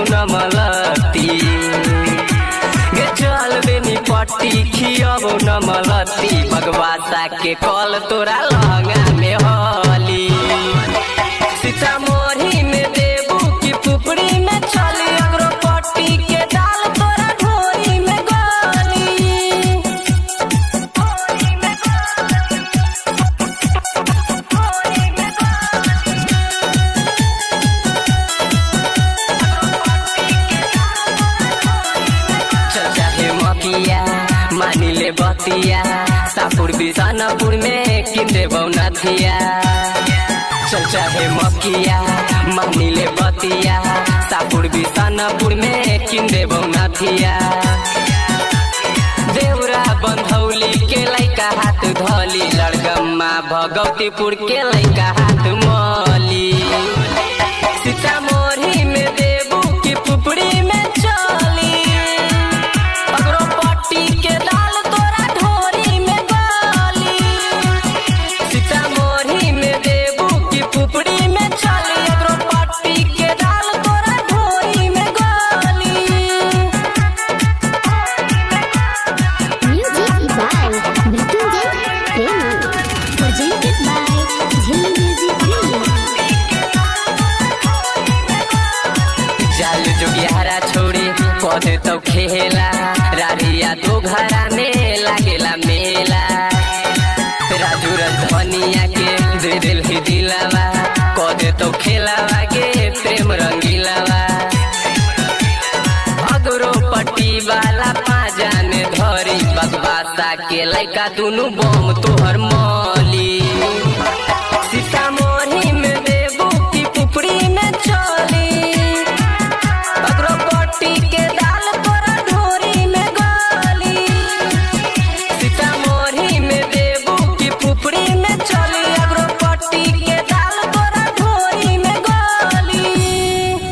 न मलती गे चल बेनी पट्टी खियाबो न मलती भगवासा के कल तोरा लहंगा में हली सीतामढ़ी में देबू की पुपड़ी में चली अगरो पट्टी के डाल तोरा ढोरी में गली चल चाहे मकिया मानी ले बतिया सापुर बिसानपुर में किन देबौ नथिया चल चाहे मकिया मानी ले बतिया सापुर बिसानपुर में किन देबौ नथिया देवरा बंधौली के लैका हाथ धली लड़गम्मा भगवतीपुर के लैका हाथ मली सीतामढ़ी में देबू की पुपड़ी में चली अगरो पट्टी के डाल तोरा ढोरी में गली सीतामढ़ी में देबू की पुपड़ी में चली अगरो पट्टी के डाल तोरा ढोरी में गली Music by Mrityunjay Premi. Presented by Jhilli Music Video. जाल जोगियारा छोड़ी पौधे तो खेला रारिया तो घरा में लागेला मेला राजू रजनिया के दे दिल ही दिलावा कौदे तो खेलावा के प्रेम रंगीलावा अगरो पट्टी वाला पाजाने धरी बगवासा के लैका दुनु बम तोहर मल